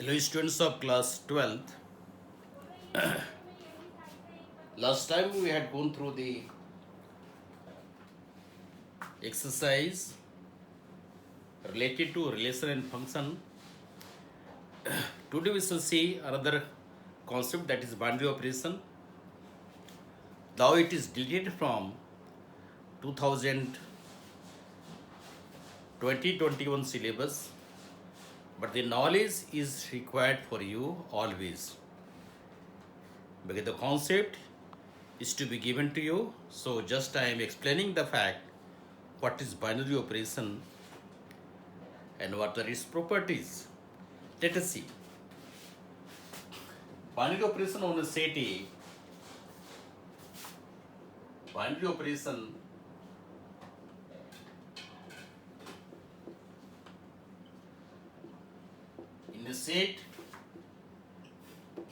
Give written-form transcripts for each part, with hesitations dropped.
Hello, students of class 12th. Last time we had gone through the exercise related to relation and function. Today we shall see another concept, that is binary operation. Though it is deleted from 2020-21 syllabus, but the knowledge is required for you always, because the concept is to be given to you. So just I am explaining the fact what is binary operation and what are its properties. Let us see. Binary operation on a set A. Binary operation in the set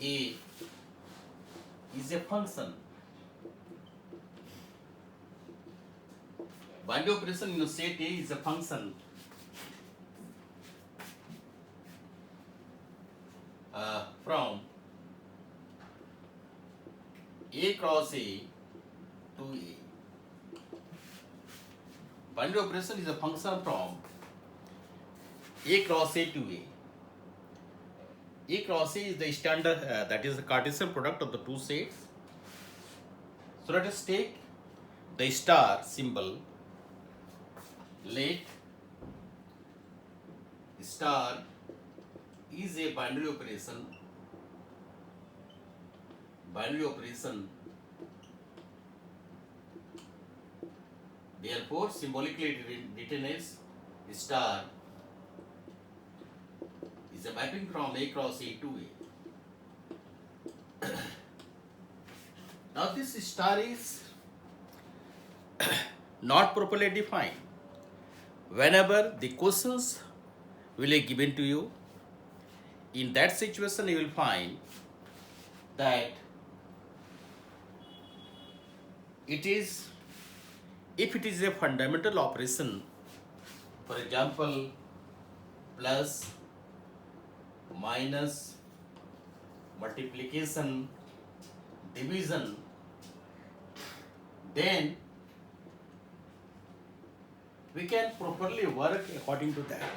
A is a function. Binary operation in the set A is a function from A cross A to A. Binary operation is a function from A cross A to A. A cross A is the standard, that is the Cartesian product of the two sets. So let us take the star symbol. Let star is a binary operation. Binary operation. Therefore, symbolically written as star is a mapping from A cross A to A. Now this star is not properly defined. Whenever the questions will be given to you, in that situation you will find that it is, if it is a fundamental operation, for example, plus, minus, multiplication, division, then we can properly work according to that.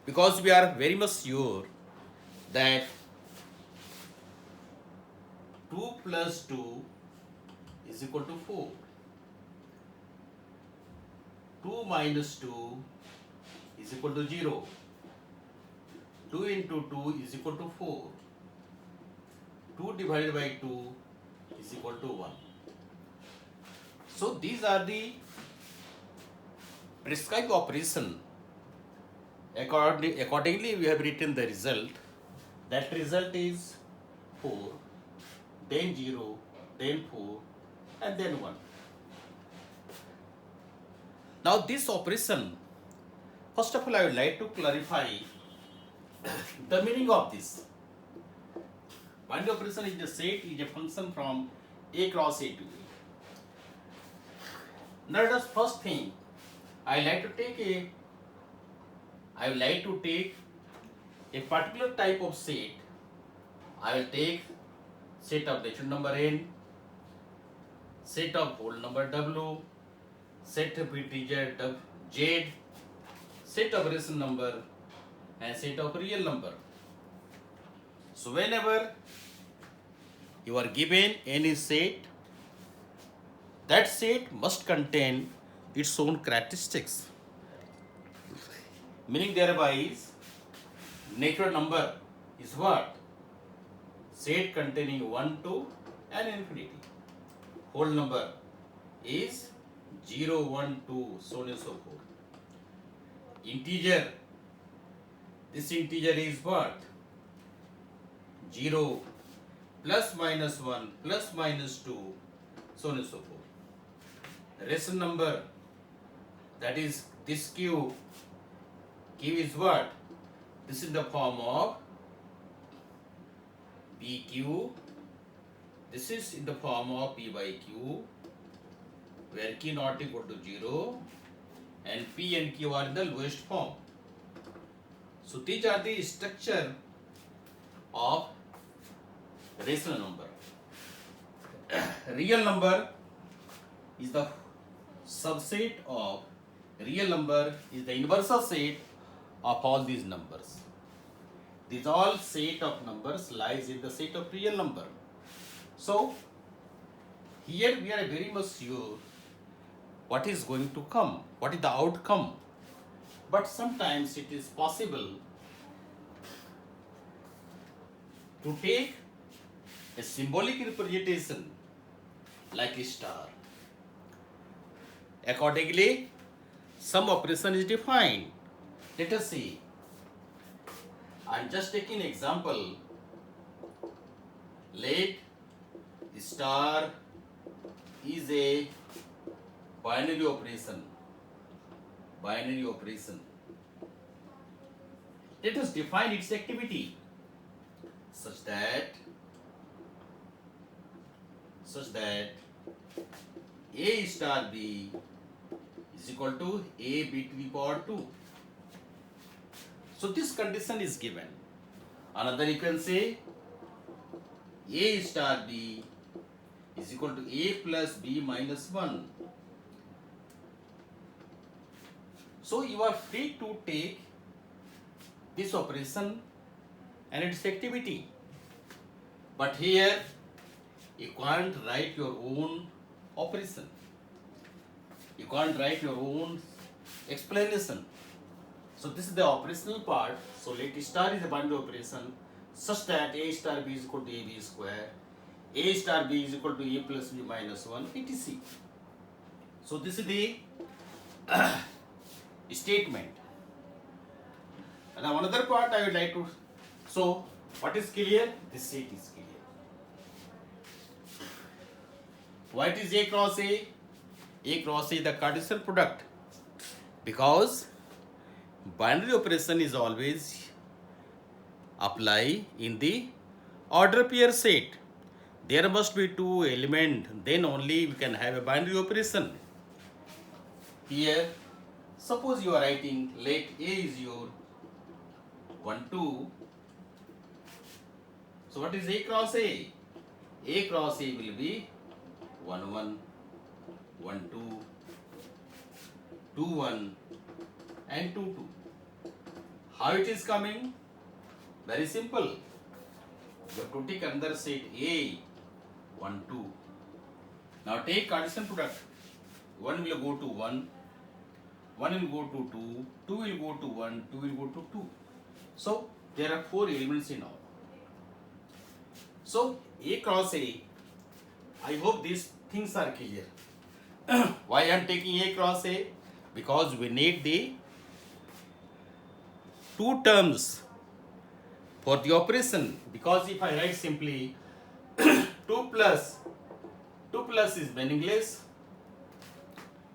Because we are very much sure that 2 plus 2 is equal to 4. 2 minus 2 is equal to 0. 2 into 2 is equal to 4. 2 divided by 2 is equal to 1. So these are the prescribed operation. Accordingly, we have written the result. That result is 4, then 0, then 4, and then 1. Now this operation, first of all, I would like to clarify the meaning of this. Binary operation is the set is a function from A cross A to A. Now let us first thing, I would like to take a particular type of set. I will take set of natural number n, set of whole number w, set of integer z, set of rational number, and set of real number. So whenever you are given any set, that set must contain its own characteristics. Meaning thereby is, natural number is what? Set containing 1, 2 and infinity. Whole number is 0, 1, 2, so on and so forth. Integer, this integer is what? 0, plus minus 1, plus minus 2, so on and so forth. Rational number, that is this q. Q is what? This is the form of PQ. This is in the form of P by Q, where Q not equal to 0, and P and Q are in the lowest form. So these are the structure of rational number. Real number is the subset of real number is the inverse set of all these numbers. These all set of numbers lies in the set of real number. So here we are very much sure what is going to come, what is the outcome. But sometimes it is possible to take a symbolic representation like a star. Accordingly, some operation is defined. Let us see. I am just taking an example. Let star is a binary operation. Binary operation. Let us define its activity such that A star B is equal to A B to the power 2. So this condition is given. Another you can say A star B is equal to A plus B minus 1. So you are free to take this operation and its activity. But here you can't write your own operation. You can't write your own explanation. So this is the operational part. So let star is a binary operation such that A star B is equal to AB square, A star B is equal to A plus B minus 1, etc. So this is the statement. And now another part I would like to, so what is clear? This set is clear. What is A cross A? A cross A is the Cartesian product, because binary operation is always apply in the order pair set. There must be two elements, then only we can have a binary operation. Here, suppose you are writing let A is your 1 2. So what is A cross A? A cross A will be 1 1, 1 2, 2 1 and 2 2. How it is coming? Very simple. You have to take another set A 1 2. Now take Cartesian product. 1 will go to 1, 1 will go to 2, 2 will go to 1, 2 will go to 2. So there are 4 elements in all. So A cross A, I hope these things are clear. Why I am taking A cross A? Because we need the two terms for the operation. Because if I write simply 2 plus is meaningless.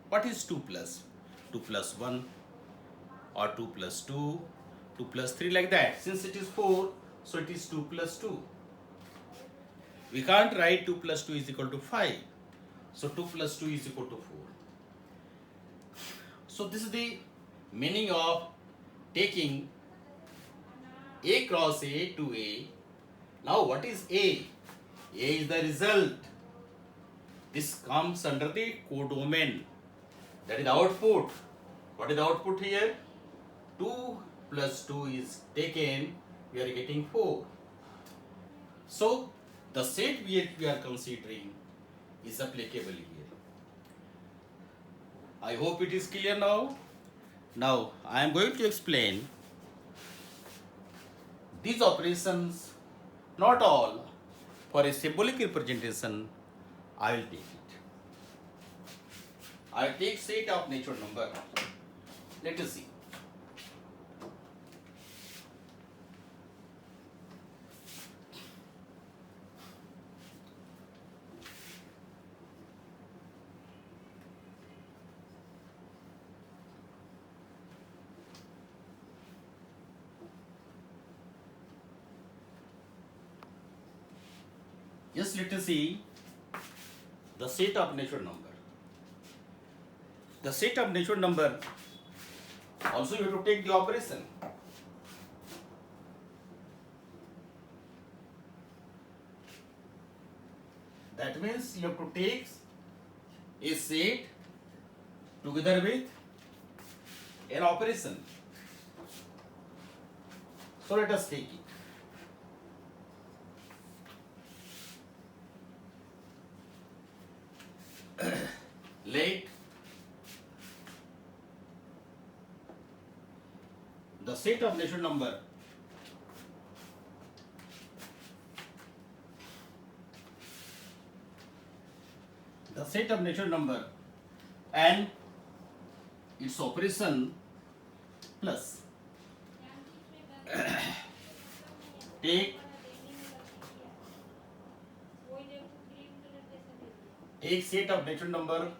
What is 2 plus? 2 plus 1 or 2 plus 2, 2 plus 3 like that. Since it is 4, so it is 2 plus 2. We can't write 2 plus 2 is equal to 5. So 2 plus 2 is equal to 4. So this is the meaning of taking A cross A to A. Now what is A? A is the result. This comes under the codomain. That is the output. What is the output here? 2 plus 2 is taken. We are getting 4. So the set we are considering is applicable here. I hope it is clear now. Now I am going to explain these operations, not all. For a symbolic representation, I will take it. I will take set of natural number. Let us see. Just let us see the set of natural number. The set of natural number, also you have to take the operation. That means you have to take a set together with an operation. So let us take it. Let the set of natural number and its operation plus take set of natural number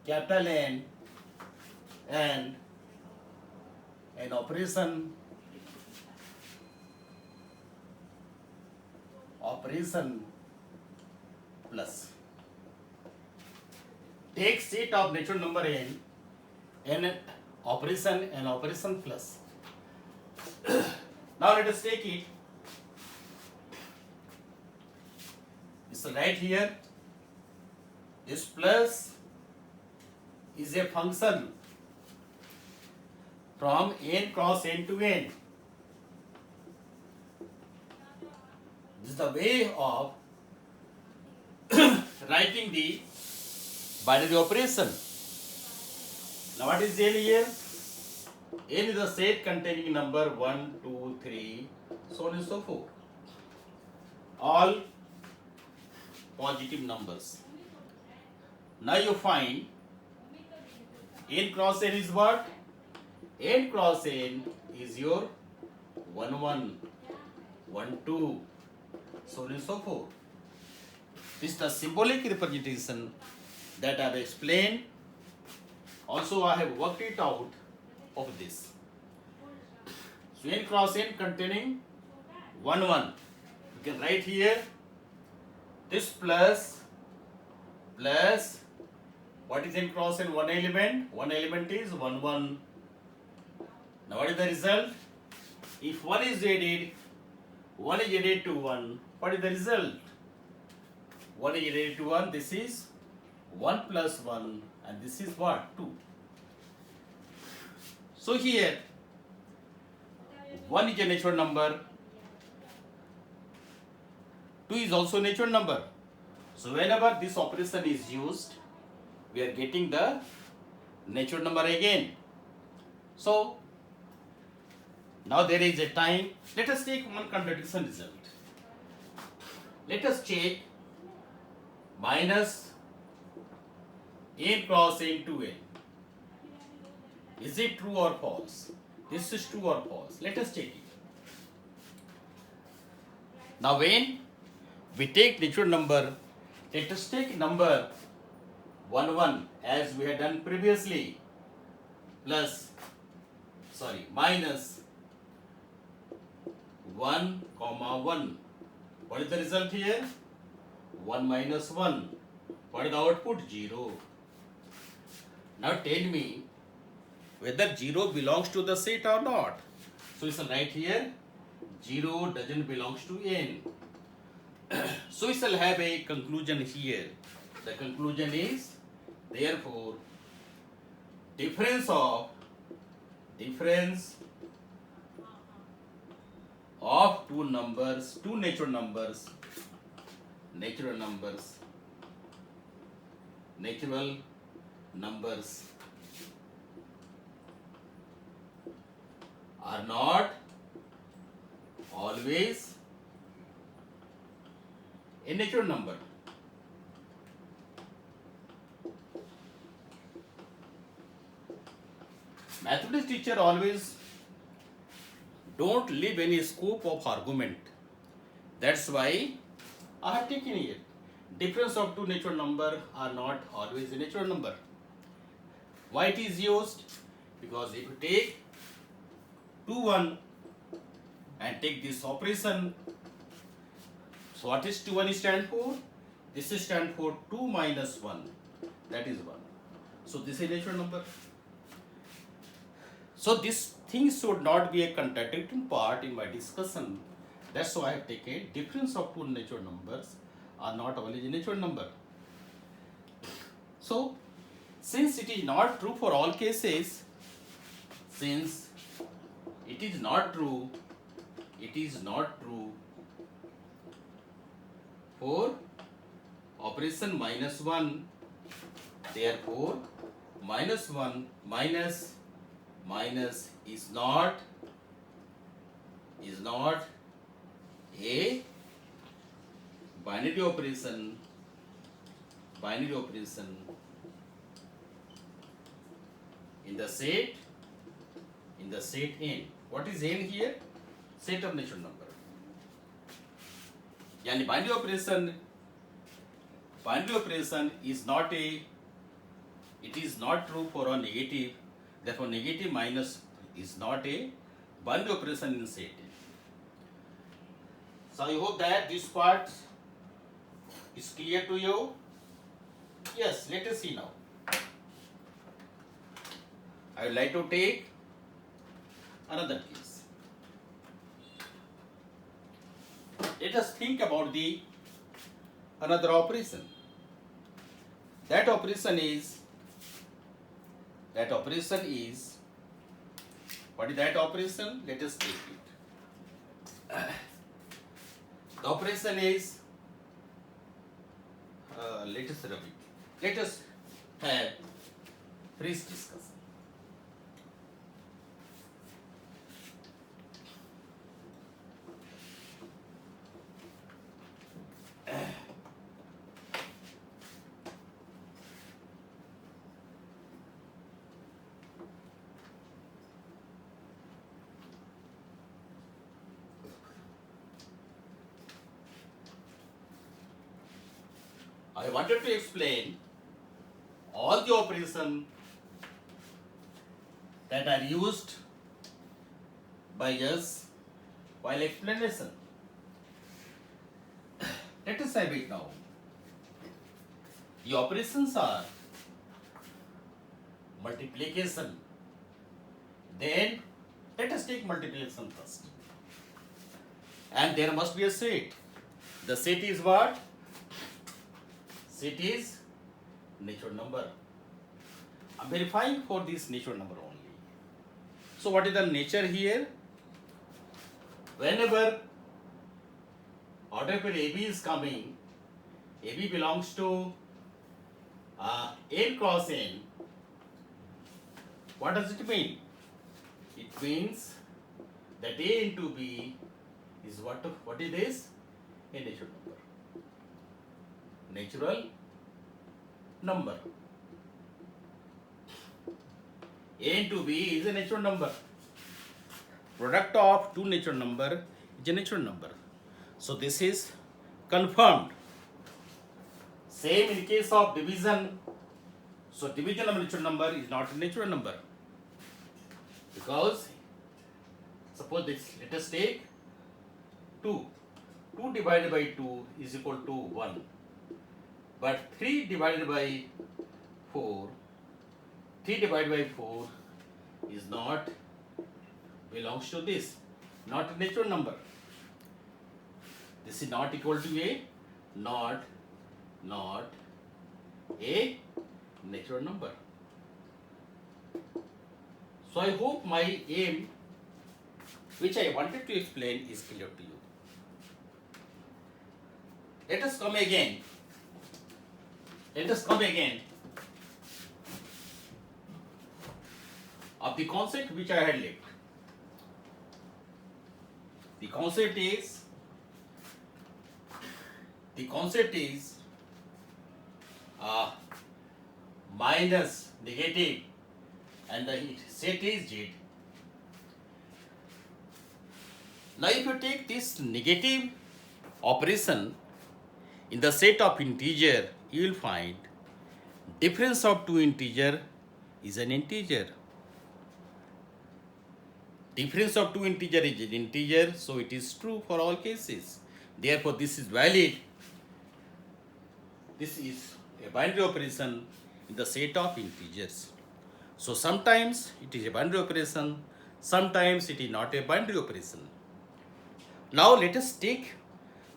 capital N and an operation plus. Take set of natural number N and an operation plus. Now let us take it. It's right here. This plus is a function from n cross n to n. This is the way of writing the binary operation. Now what is n here? N is the set containing number 1, 2, 3, so on and so forth. All positive numbers. Now you find n cross n is what? N cross n is your 1, 1, 1, 2, so on and so forth. This is the symbolic representation that I have explained. Also, I have worked it out of this. So n cross n containing 1, 1. You can write here this plus what is n cross n? One element. One element is 1, 1. Now what is the result? If 1 is added to 1, what is the result? 1 is added to 1, this is 1 plus 1, and this is what? 2. So here 1 is a natural number, 2 is also a natural number. So whenever this operation is used, we are getting the natural number again. So now there is a time. Let us take one contradiction result. Let us check minus n cross n to n. Is it true or false? This is true or false. Let us check it. Now when we take natural number, let us take number 1, 1 as we had done previously, minus 1, 1. What is the result here? 1 minus 1. What is the output? 0. Now tell me whether 0 belongs to the set or not. So we shall write here 0 doesn't belong to n. So we shall have a conclusion here. The conclusion is therefore difference of two natural numbers are not always a natural number. Mathematics teacher always don't leave any scope of argument. That's why I have taken it. Difference of two natural numbers are not always a natural number. Why it is used? Because if you take 2, 1 and take this operation, so what is 2, 1 stand for? This is stand for 2 minus 1, that is 1. So this is a natural number. So this thing should not be a contradicting part in my discussion. That's why I have taken difference of two natural numbers are not always a natural number. So since it is not true for all cases, since it is not true for operation minus 1, therefore minus 1 minus is not a binary operation in the set n. What is n here? Set of natural number. Yani binary operation is not true for a negative. Therefore negative minus is not a binary operation in set n. So I hope that this part is clear to you. Yes, let us see now. I would like to take another case. Let us think about the another operation. That operation is what is that operation? Let us take it. The operation is let us rub it. Let us have fresh discussion. I wanted to explain all the operations that are used by us while explanation. Let us have it now. The operations are multiplication. Then let us take multiplication first. And there must be a set. The set is what? Set is natural number. I am verifying for this natural number only. So what is the nature here? Whenever order pair AB is coming, AB belongs to n cross n. What does it mean? It means that A into B is what is this? A natural number. Natural number. A into B is a natural number. Product of two natural number is a natural number. So this is confirmed. Same in case of division. So division of natural number is not a natural number. Because suppose this, let us take 2. 2 divided by 2 is equal to 1. But 3 divided by 4 is not belongs to this, not a natural number. This is not equal to a not a natural number. So I hope my aim, which I wanted to explain, is clear to you. Let us come again. Of the concept which I had left. The concept is minus, negative, and the set is Z. Now if you take this negative operation in the set of integer, you will find difference of two integer is an integer. Difference of two integer is an integer, so it is true for all cases. Therefore, this is valid. This is a binary operation in the set of integers. So sometimes it is a binary operation, sometimes it is not a binary operation. Now let us take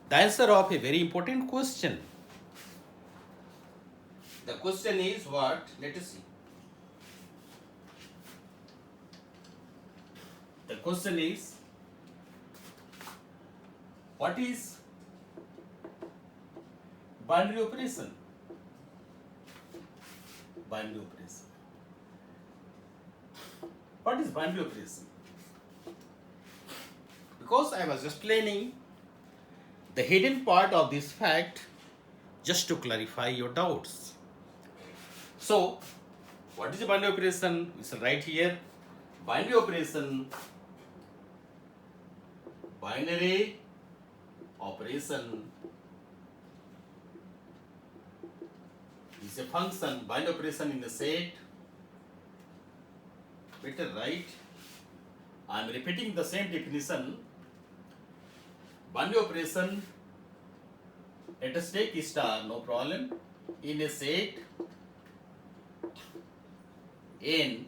the answer of a very important question. The question is what? Let us see. The question is, what is binary operation? Binary operation. What is binary operation? Because I was explaining the hidden part of this fact just to clarify your doubts. So, what is a binary operation? We shall write here binary operation. Binary operation is a function. Binary operation in a set. Better write. I am repeating the same definition. Binary operation, let us take star, no problem. In a set n,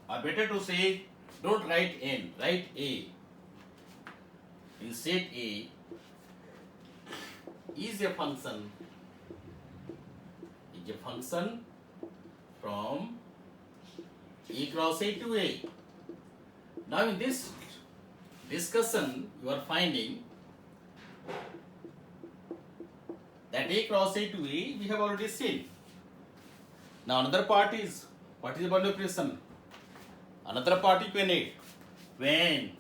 or better to say, don't write n, write a. In set A is a function from A cross A to A. Now in this discussion you are finding that A cross A to A we have already seen. Now another part is, what is the binary operation? Another part you can add when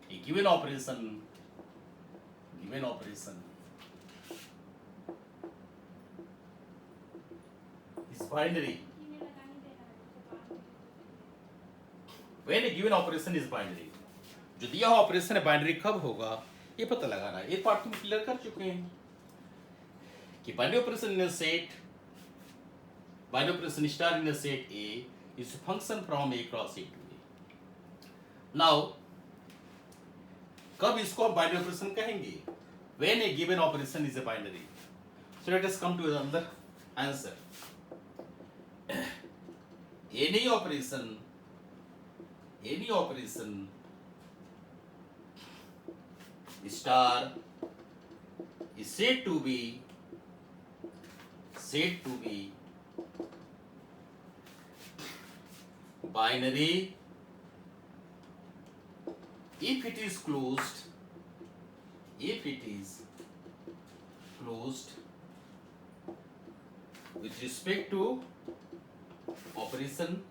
a given operation is binary. When a given operation is binary, जो दिया हुआ operation है binary कब होगा ये पता लगाना है. ये पार्ट तुम क्लियर कर चुके हैं कि binary operation in a set, binary operation star in a set A is function from A cross A to A. Now कब इसको हम बाइनरी ऑपरेशन कहेंगे? When a given operation is a binary. So let us come to another answer. any operation star is said to be binary if it is closed with respect to operation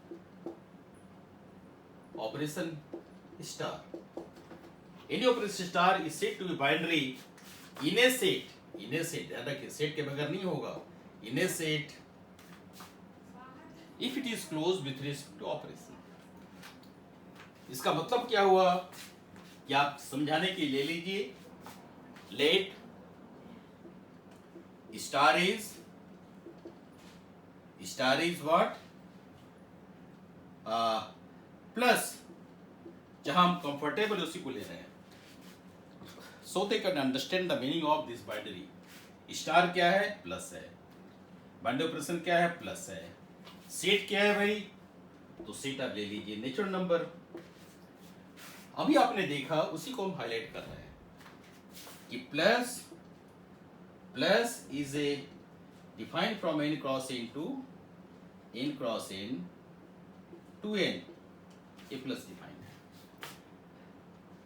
star. Any operation star is said to be binary in a set. ध्यान रखिए set के बगैर नहीं होगा. In a set if it is closed with respect to operation. इसका मतलब क्या हुआ कि आप समझाने के लिए ले लीजिए. Let star is what? Plus जहां हम कंफर्टेबल उसी को ले रहे हैं. So they can understand the meaning of this binary. Star क्या है? प्लस है. बाइनरी ऑपरेशन क्या है? प्लस है. सेट क्या है भाई? तो सेट आप ले लीजिए नेचुरल नंबर. अभी आपने देखा उसी को हम हाईलाइट कर रहे हैं कि plus is a defined from n cross n to n cross n to n. A plus defined है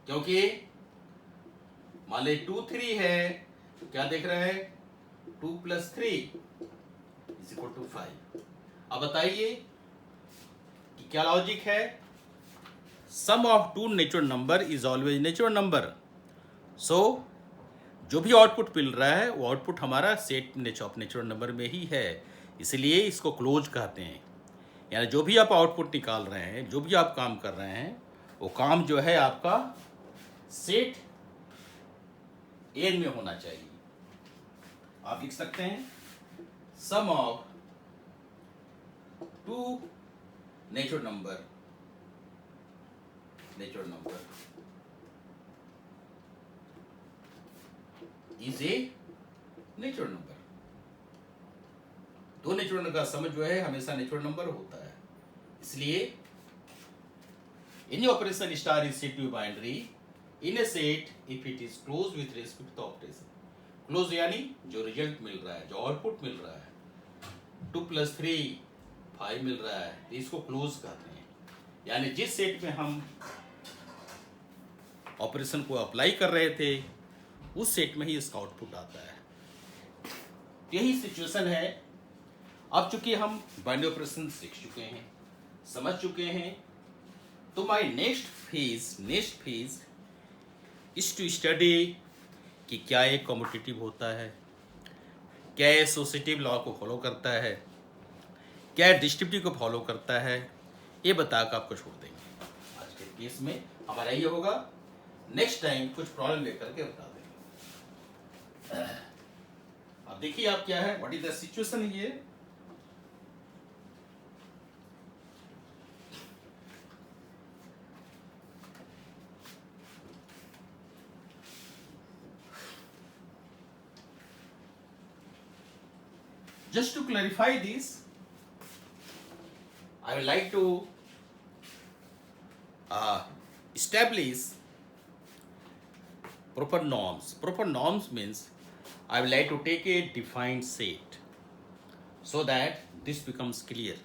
क्योंकि मान ले 2 3 है तो क्या देख रहे हैं? 2 + 3 = 5. अब बताइए कि क्या लॉजिक है? Sum of two natural number is always natural number. So जो भी आउटपुट मिल रहा है वो आउटपुट हमारा सेट ऑफ नेचुरल नंबर में ही है. इसलिए इसको क्लोज कहते हैं. यानी जो भी आप आउटपुट निकाल रहे हैं, जो भी आप काम कर रहे हैं, वो काम जो है आपका सेट एन में होना चाहिए. आप लिख सकते हैं sum of two natural number is a natural number. दो नेचुरल नंबर का सम जो है हमेशा नेचुरल नंबर होता है, इसलिए any operation star is said to be binary in a set if it is closed with respect to the operation. Close यानी जो रिजल्ट मिल रहा है, जो आउटपुट मिल रहा है, 2+3 5 मिल रहा है, तो इसको क्लोज कहते हैं। यानी जिस सेट में हम ऑपरेशन को अप्लाई कर रहे थे उस सेट में ही इसका आउटपुट आता है। यही सिचुएशन है। अब चूंकि हम बाइनरी ऑपरेशन सीख चुके हैं, समझ चुके हैं, तो my next phase is to study कि क्या एक कम्यूटेटिव होता है, क्या एसोसिएटिव लॉ को फॉलो करता है, क्या डिस्ट्रीब्यूटिव को फॉलो करता है, ये बताकर आपको छोड़ देंगे। आज के केस में हमारा ये होगा, नेक्स्ट टाइम कुछ प्रॉब्लम लेकर के बता देंगे। अब देखिए आप क्या है, व्हाट इज द सिचुएशन ये। Just to clarify this, I would like to establish proper norms. Proper norms means I would like to take a defined set so that this becomes clear.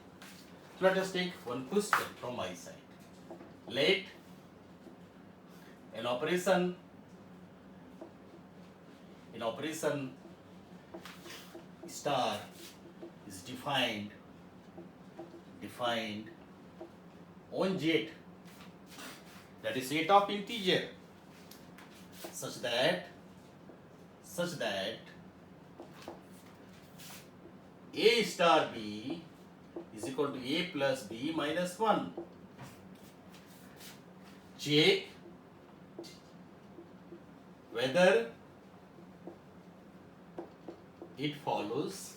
So let us take one question from my side. Let an operation star is defined on Z, that is set of integer, such that a star b is equal to a plus b minus 1. Check whether it follows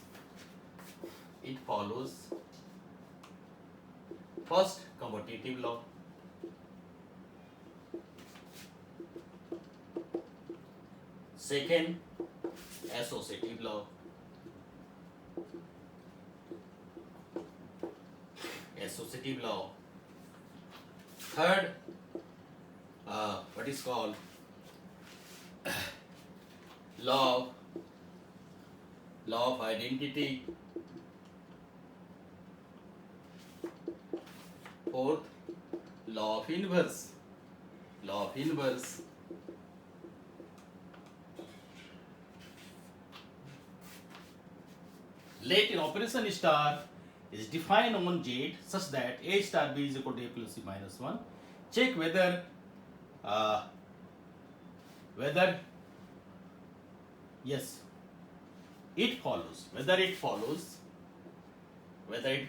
first commutative law, second associative law, third what is called law of identity, fourth law of inverse. Let an operation star is defined on Z such that a star b is equal to a plus c minus 1. Check whether yes, it follows, whether it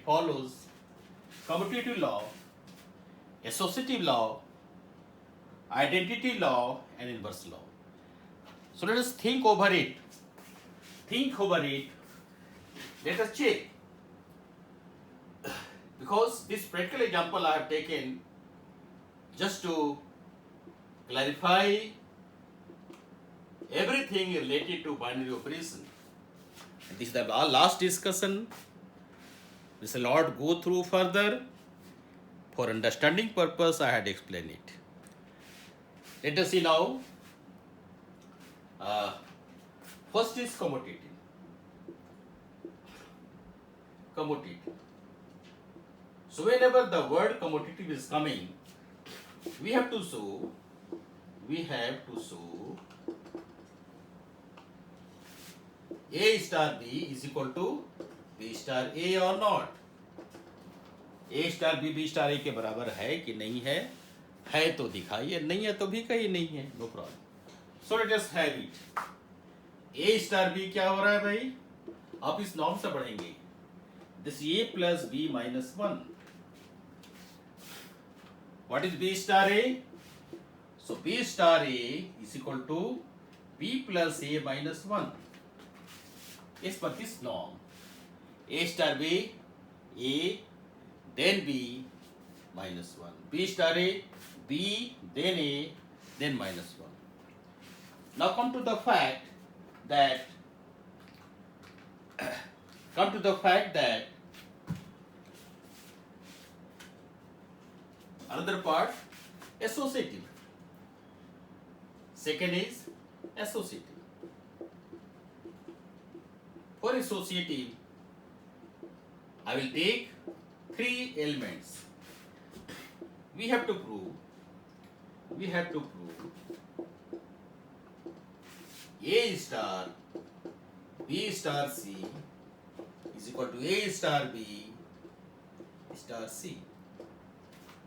follows commutative law, associative law, identity law, and inverse law. So let us think over it. Let us check. Because this practical example I have taken just to clarify everything related to binary operation. This is our last discussion. We shall not go through further. For understanding purpose, I had explained it. Let us see now. First is commutative. So whenever the word commutative is coming, we have to show A star B is equal to B star A or not. A star B star A के बराबर है कि नहीं है? है तो दिखाइए, नहीं है तो भी कहीं नहीं है, no problem. So let us have it. A star B क्या हो रहा है भाई? आप इस नॉर्म से पढ़ेंगे. This A plus B minus 1. What is B star A? So B star A is equal to B plus A minus 1. As per this norm, A star B, A, then B, minus 1. B star A, B, then A, then minus 1. Now come to the fact that come to the fact that another part, associative. Second is associative. For associative, I will take three elements. We have to prove A star B star C is equal to A star B star C.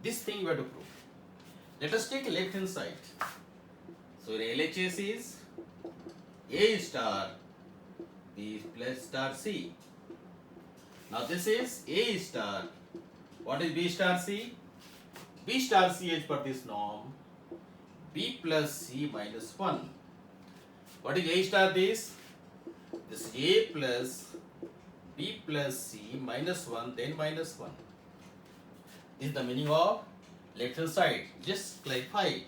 This thing we have to prove. Let us take left hand side. So LHS is A star B plus star C. Now this is A star. What is B star C? B star C as per this norm, B plus C minus 1. What is A star this? This is A plus B plus C minus 1, then minus 1. This is the meaning of left hand side. Just clarify it.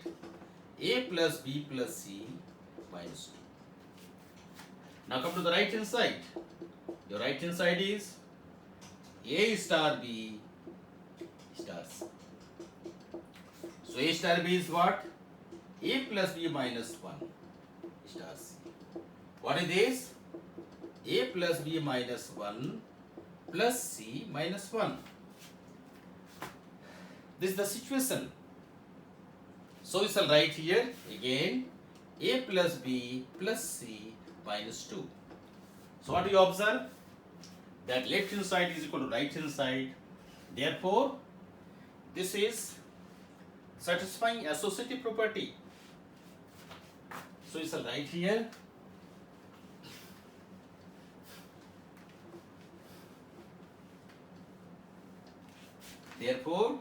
A plus B plus C minus 2. Now come to the right hand side. Your right hand side is A star B star C. So A star B is what? A plus B minus 1 star C. What is this? A plus B minus 1 plus C minus 1. This is the situation. So we shall write here again A plus B plus C minus 2. So what do you observe? That left hand side is equal to right hand side. Therefore, this is satisfying associative property. So we shall write here therefore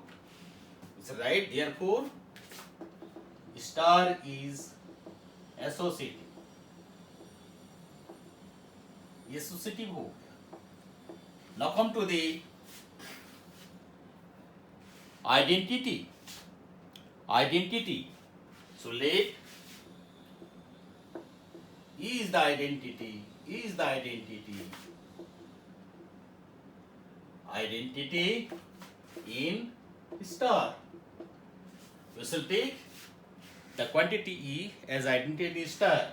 star is associative. Associative हो. Now come to the identity. So let E is the identity. Identity in star. We shall take the quantity E as identity in star.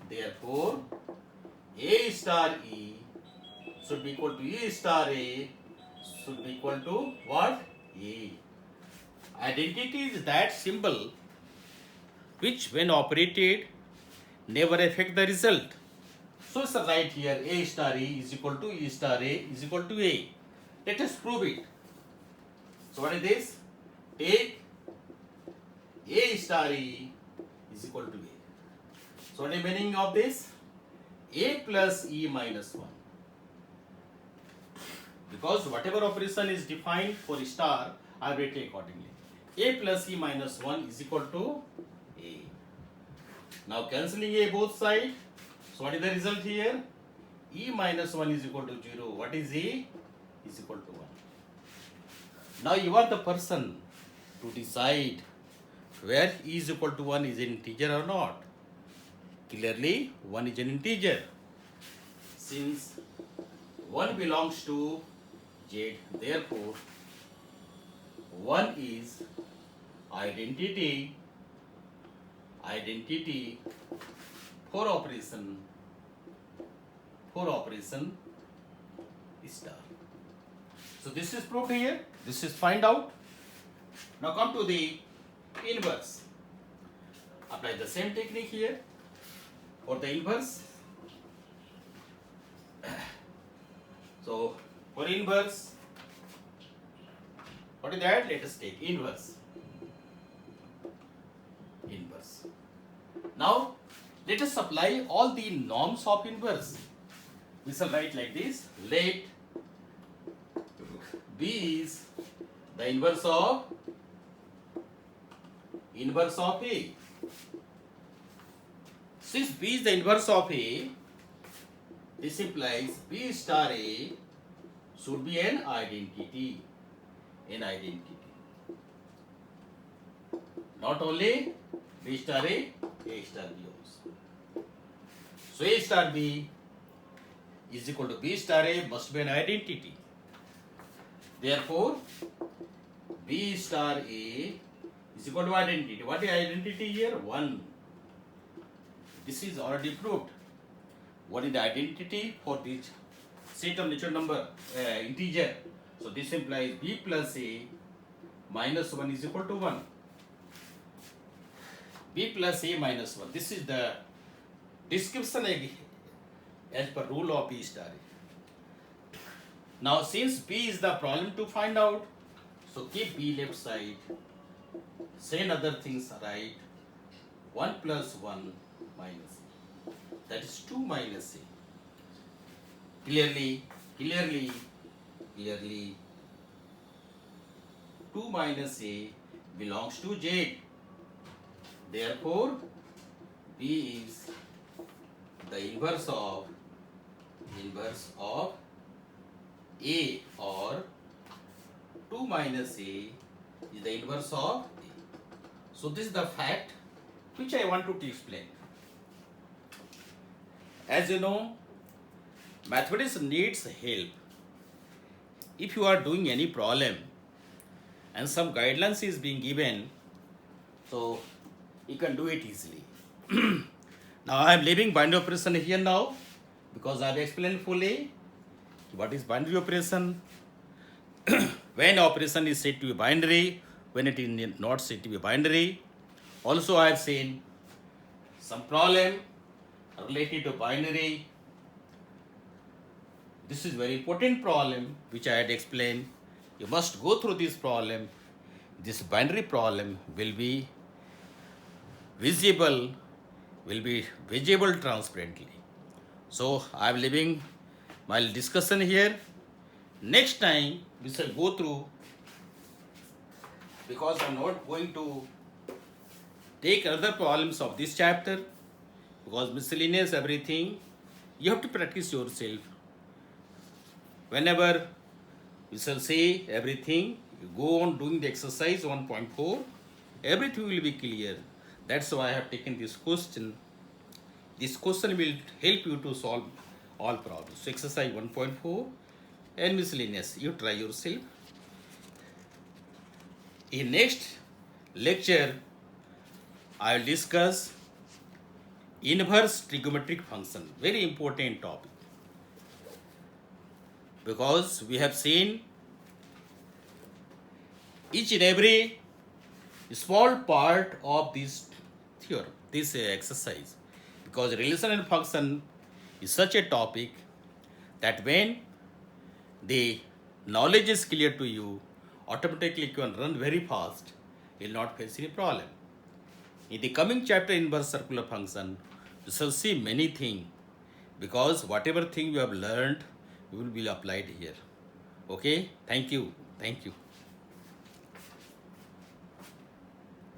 Therefore, A star E should be equal to E star A should be equal to what? A. Identity is that symbol which when operated never affect the result. So it's right here A star E is equal to E star A is equal to A. Let us prove it. So what is this? Take A star E is equal to A. So what is the meaning of this? A plus E minus 1. Because whatever operation is defined for star, I will take accordingly. A plus E minus 1 is equal to A. Now cancelling A both sides. So what is the result here? E minus 1 is equal to 0. What is A? Is equal to 1. Now you are the person to decide where E is equal to 1 is an integer or not. Clearly 1 is an integer. Since 1 belongs to Z, therefore 1 is identity for operation star. So this is proved here. This is find out. Now come to the inverse. Apply the same technique here for the inverse. So for inverse, what is that? Let us take inverse. Now let us apply all the norms of inverse. We shall write like this. Let B is the inverse of A. Since B is the inverse of A, this implies B star A should be an identity. Not only B star A star B also. So A star B is equal to B star A must be an identity. Therefore, B star A is equal to identity. What is identity here? 1. This is already proved. What is the identity for this set of natural number integer? So this implies B plus A minus 1 is equal to 1. B plus A minus 1. This is the description as per rule of B star A. Now since B is the problem to find out, so keep B left side, send other things right, 1 plus 1 minus A. That is 2 minus A. Clearly, 2 minus A belongs to Z. Therefore, B is the inverse of A, or 2 minus A is the inverse of A. So this is the fact which I want to explain. As you know, mathematics needs help. If you are doing any problem and some guidelines is being given, so you can do it easily. Now I am leaving binary operation here now because I have explained fully what is binary operation, when operation is said to be binary, when it is not said to be binary. Also I have seen some problem related to binary. This is very important problem which I had explained. You must go through this problem. This binary problem will be visible transparently. So I am leaving my discussion here. Next time we shall go through, because I am not going to take other problems of this chapter, because miscellaneous everything you have to practice yourself. Whenever we shall say everything, you go on doing the exercise 1.4, everything will be clear. That's why I have taken this question. This question will help you to solve all problems. So exercise 1.4 and miscellaneous, you try yourself. In next lecture, I will discuss inverse trigonometric function, very important topic, because we have seen each and every small part of this theorem, this exercise, because relation and function is such a topic that when the knowledge is clear to you, automatically you can run very fast, you will not face any problem. In the coming chapter, inverse circular function, you shall see many things, because whatever thing you have learned will be applied here. Okay, thank you.